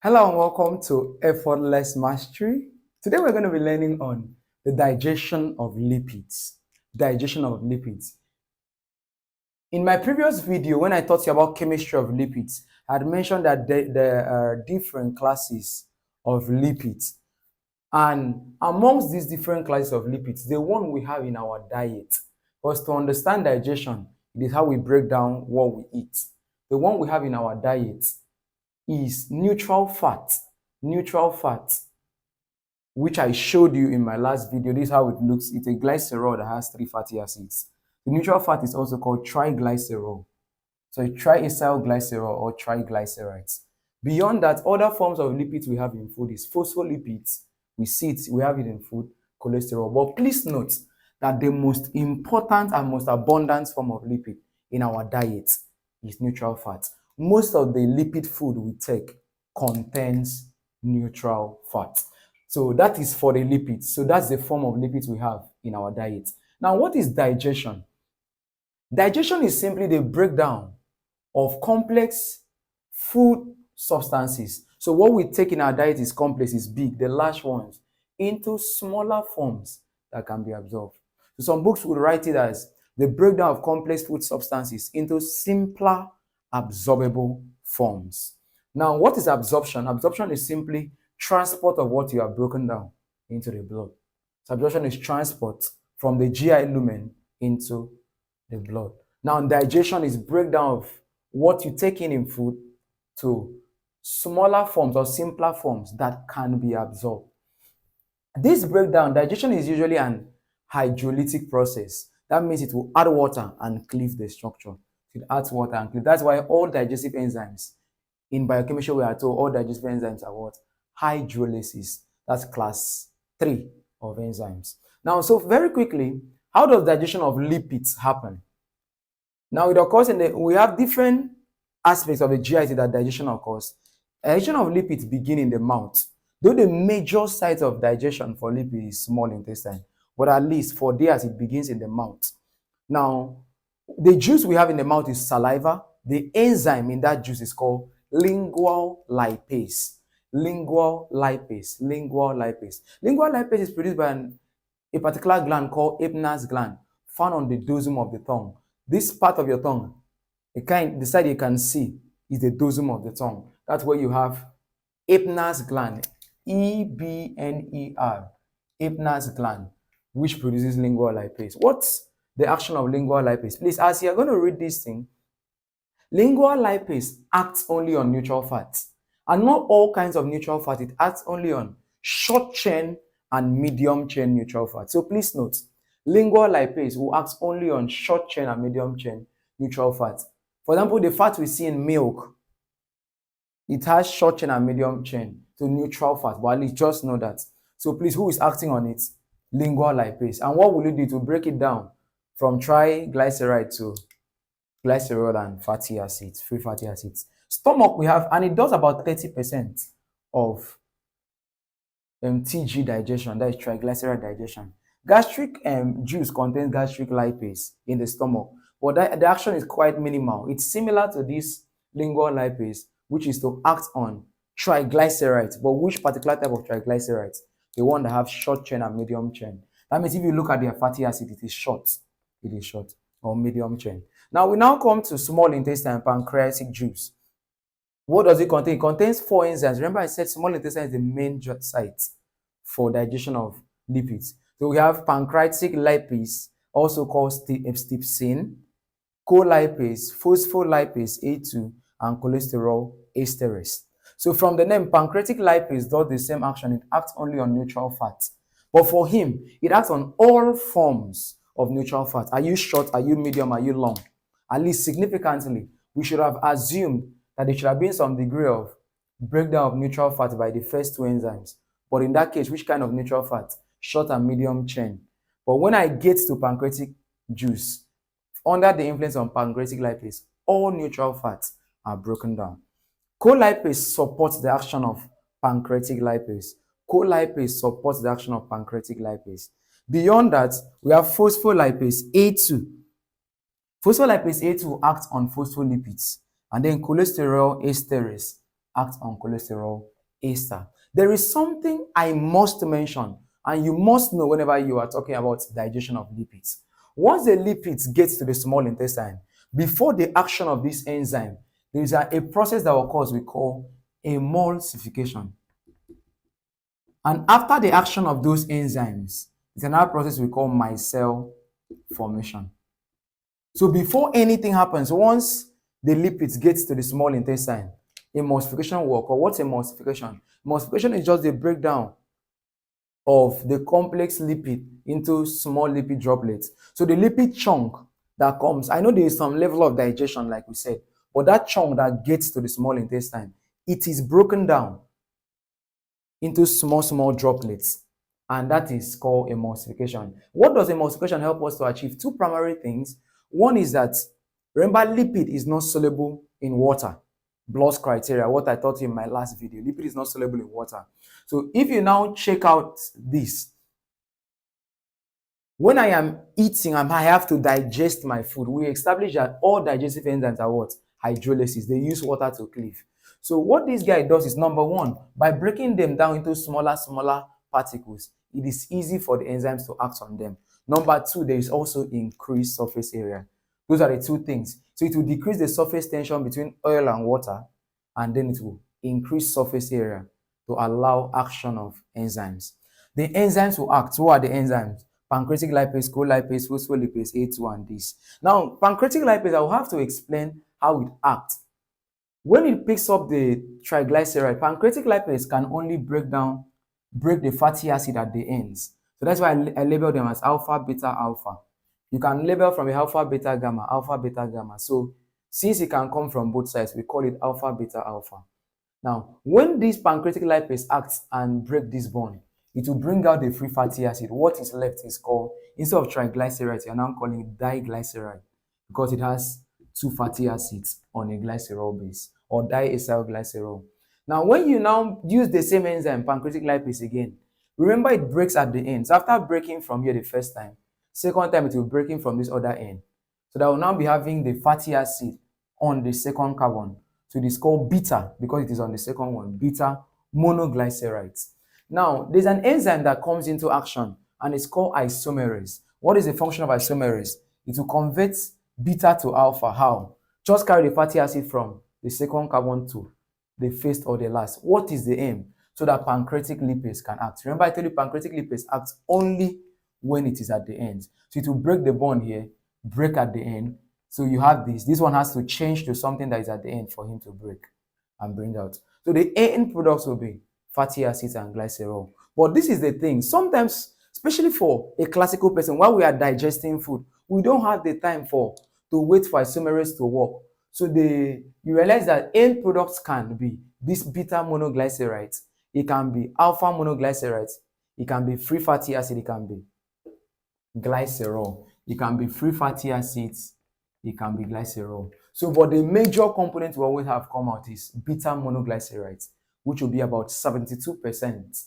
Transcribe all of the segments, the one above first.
Hello and welcome to Effortless Mastery. Today we're going to be learning on the digestion of lipids. Digestion of lipids. In my previous video, when I taught you about chemistry of lipids, I had mentioned that there are different classes of lipids. And amongst these different classes of lipids, the one we have in our diet, because to understand digestion, it is how we break down what we eat. The one we have in our diet is neutral fat, which I showed you in my last video. This is how it looks. It's a glycerol that has 3 fatty acids. The neutral fat is also called triglycerol. So a triacylglycerol or triglycerides. Beyond that, other forms of lipids we have in food is phospholipids. We have it in food, cholesterol. But please note that the most important and most abundant form of lipid in our diet is neutral fat. Most of the lipid food we take contains neutral fat. So that is for the lipids. So that's the form of lipids we have in our diet. Now, what is digestion? Digestion is simply the breakdown of complex food substances. So what we take in our diet is complex, is big, the large ones, into smaller forms that can be absorbed. So some books would write it as the breakdown of complex food substances into simpler absorbable forms. Now, what is absorption? Absorption is simply transport of what you have broken down into the blood. So absorption is transport from the GI lumen into the blood. Now, digestion is breakdown of what you take in food to smaller forms or simpler forms that can be absorbed. This breakdown, digestion is usually an hydrolytic process. That means it will add water and cleave the structure. It adds water and cleave. That's why all digestive enzymes, in biochemistry we are told all digestive enzymes are what? Hydrolysis. That's class 3 of enzymes. Now, so very quickly, how does digestion of lipids happen? Now, it occurs we have different aspects of the GI that digestion occurs. Digestion of lipids begin in the mouth. Though the major site of digestion for lipids is small intestine, but at least for theirs it begins in the mouth. Now, the juice we have in the mouth is saliva. The enzyme in that juice is called lingual lipase. Lingual lipase. Lingual lipase is produced by a particular gland called Eppner's gland, found on the dorsum of the tongue. This part of your tongue, the side you can see, is the dorsum of the tongue. That's where you have Eppner's gland, E-B-N-E-R, Eppner's gland, which produces lingual lipase. What's the action of lingual lipase? Please, as you're going to read this thing, lingual lipase acts only on neutral fats. And not all kinds of neutral fat. It acts only on short chain and medium chain neutral fat. So please note, lingual lipase will act only on short chain and medium chain neutral fat. For example, the fat we see in milk, it has short chain and medium chain to neutral fat, but at least just know that. So please, who is acting on it? Lingual lipase. And what will it do to break it down from triglyceride to glycerol and fatty acids, free fatty acids? Stomach we have, and it does about 30% of TG digestion, that is triglyceride digestion. Gastric juice contains gastric lipase in the stomach, but the action is quite minimal. It's similar to this lingual lipase, which is to act on triglycerides. But which particular type of triglycerides? The one that have short chain and medium chain. That means if you look at their fatty acid, it is short. It is short or medium chain. Now we come to small intestine, pancreatic juice. What does it contain? It contains 4 enzymes. Remember I said small intestine is the main site for digestion of lipids. So we have pancreatic lipase, also called stepsin, colipase, phospholipase A2, and cholesterol esterase. So from the name, pancreatic lipase does the same action. It acts only on neutral fat. But for him, it acts on all forms of neutral fat. Are you short? Are you medium? Are you long? At least significantly, we should have assumed that there should have been some degree of breakdown of neutral fat by the first 2 enzymes. But in that case, which kind of neutral fat? Short and medium chain. But when I get to pancreatic juice, under the influence of pancreatic lipase, all neutral fats are broken down. Colipase supports the action of pancreatic lipase. Colipase supports the action of pancreatic lipase. Beyond that, we have phospholipase A2. Phospholipase A2 acts on phospholipids, and then cholesterol esterase acts on cholesterol ester. There is something I must mention, and you must know whenever you are talking about digestion of lipids. Once the lipids get to the small intestine, before the action of this enzyme, there is a process that occurs we call emulsification. And after the action of those enzymes, there's another process we call micelle formation. So before anything happens, once the lipids get to the small intestine, emulsification will occur. What's emulsification? Emulsification is just the breakdown of the complex lipid into small lipid droplets. So the lipid chunk that comes, I know there is some level of digestion, like we said, but that chunk that gets to the small intestine, it is broken down into small droplets, and that is called emulsification. What does emulsification help us to achieve? Two primary things. One is that, remember, lipid is not soluble in water. Blood's criteria, what I taught you in my last video, lipid is not soluble in water. So if you now check out this, when I am eating and I have to digest my food, we established that all digestive enzymes are what? Hydrolysis. They use water to cleave. So what this guy does is, number one, by breaking them down into smaller particles, it is easy for the enzymes to act on them. Number two, there is also increased surface area. Those are the two things. So it will decrease the surface tension between oil and water, and then it will increase surface area to allow action of enzymes. The enzymes will act. What are the enzymes? Pancreatic lipase, colipase, phospholipase, A2, and this. Now, pancreatic lipase, I will have to explain how it acts. When it picks up the triglyceride, pancreatic lipase can only break the fatty acid at the ends. So that's why I label them as alpha, beta, alpha. You can label from a alpha, beta, gamma, alpha, beta, gamma. So since it can come from both sides, we call it alpha, beta, alpha. Now, when this pancreatic lipase acts and break this bond, it will bring out the free fatty acid. What is left is called, instead of triglycerides, you're now calling it diglyceride, because it has two fatty acids on a glycerol base, or diacylglycerol. Now, when you now use the same enzyme, pancreatic lipase again, remember it breaks at the ends. After breaking from here the first time, second time it will breaking from this other end. So that will now be having the fatty acid on the second carbon. So it is called beta, because it is on the second one, beta monoglycerides. Now, there's an enzyme that comes into action, and it's called isomerase. What is the function of isomerase? It will convert beta to alpha. How? Just carry the fatty acid from the second carbon to the first or the last. What is the aim? So that pancreatic lipase can act. Remember, I told you pancreatic lipase acts only when it is at the end. So it will break the bond here, break at the end. So you have this. This one has to change to something that is at the end for him to break and bring out. So the end products will be fatty acids and glycerol. But this is the thing. Sometimes, especially for a classical person, while we are digesting food, we don't have the time to wait for isomerase to work. So you realize that end products can be this beta monoglycerides. It can be alpha monoglycerides. It can be free fatty acid. It can be glycerol. It can be free fatty acids. It can be glycerol. So, but the major component we always have come out is beta monoglycerides, which will be about 72%.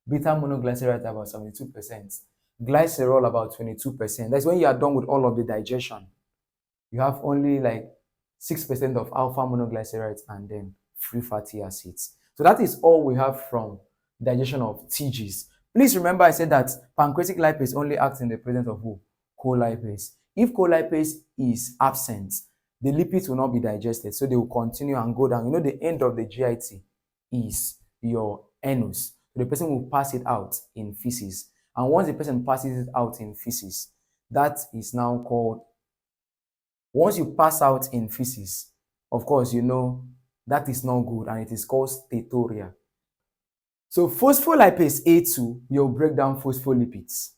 Beta monoglycerides about 72%. Glycerol about 22%. That's when you are done with all of the digestion. You have only like 6% of alpha monoglycerides and then free fatty acids. So that is all we have from digestion of TGs. Please remember I said that pancreatic lipase only acts in the presence of who? Colipase. If colipase is absent, the lipids will not be digested, so they will continue and go down. You know, the end of the GIT is your anus. So the person will pass it out in feces. And once the person passes it out in feces, that is now called, once you pass out in feces, of course, you know that is not good, and it is called steatorrhea. So phospholipase A2 will break down phospholipids.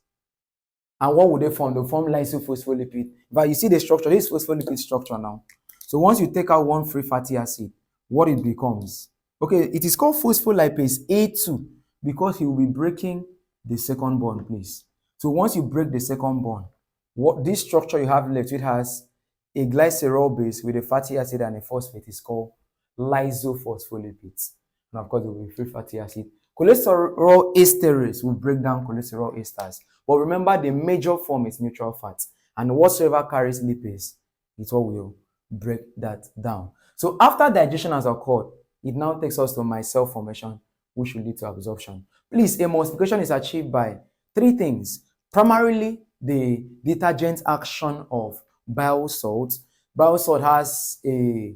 And what would they form? They form lysophospholipid. But you see the structure, this phospholipid structure now. So once you take out one free fatty acid, what it becomes? Okay, it is called phospholipase A2 because he will be breaking the second bond, please. So once you break the second bond, what this structure you have left, it has a glycerol base with a fatty acid and a phosphate is called lysophospholipids. And of course, it will be free fatty acid. Cholesterol esterase will break down cholesterol esters. But remember, the major form is neutral fat. And whatsoever carries lipids, it all will break that down. So after digestion has occurred, it now takes us to micelle formation, which will lead to absorption. Please, emulsification is achieved by three things. Primarily, the detergent action of bile salt. Bile salt has a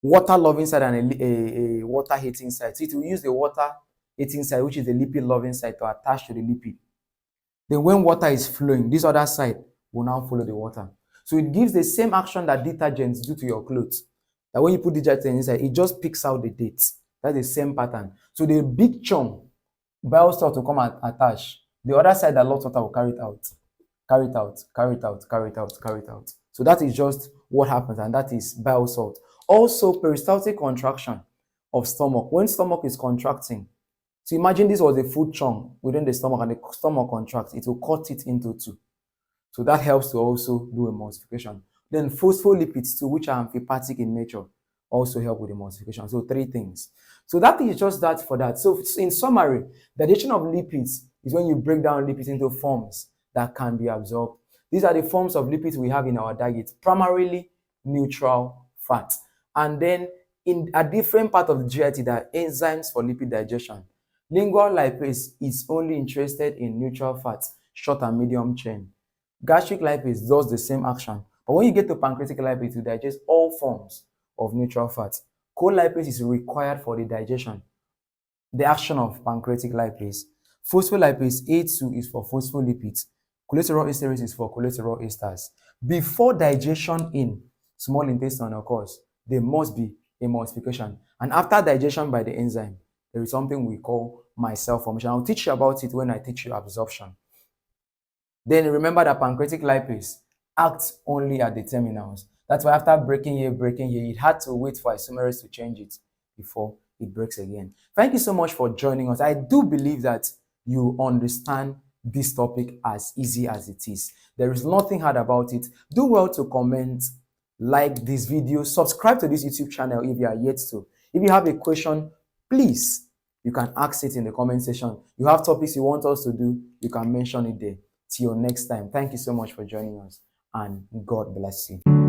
water-loving side and a water-hating side. So it will use the water-hating side, which is the lipid-loving side, to attach to the lipid. Then when water is flowing, this other side will now follow the water. So it gives the same action that detergents do to your clothes. That when you put detergent inside, it just picks out the dates. That's the same pattern. So the big chunk, bile salt will come and attach. The other side, that lots of water will carry it out. Carry it out, carry it out, carry it out, carry it out. So that is just what happens, and that is bile salt. Also, peristaltic contraction of stomach. When stomach is contracting, so imagine this was a food chunk within the stomach and the stomach contracts, it will cut it into two. So that helps to also do emulsification. Then phospholipids too, which are amphipathic in nature, also help with emulsification. So three things. So that is just that for that. So in summary, the digestion of lipids is when you break down lipids into forms that can be absorbed. These are the forms of lipids we have in our diet, primarily neutral fat. And then in a different part of the GIT, there are enzymes for lipid digestion. Lingual lipase is only interested in neutral fats, short and medium chain. Gastric lipase does the same action. But when you get to pancreatic lipase, you digest all forms of neutral fats. Colipase is required for the digestion, the action of pancreatic lipase. Phospholipase A2 is for phospholipids. Cholesterol esterase is for cholesterol esters. Before digestion in small intestine occurs, there must be emulsification. And after digestion by the enzyme, there is something we call micelle formation. I'll teach you about it when I teach you absorption. Then remember that pancreatic lipase acts only at the terminals. That's why after breaking here, it had to wait for isomerase to change it before it breaks again. Thank you so much for joining us. I do believe that you understand this topic as easy as it is. There is nothing hard about it. Do well to comment, like this video, subscribe to this YouTube channel if you are yet to. If you have a question, please, you can ask it in the comment section. You have topics you want us to do, you can mention it there. Till next time, thank you so much for joining us, and God bless you.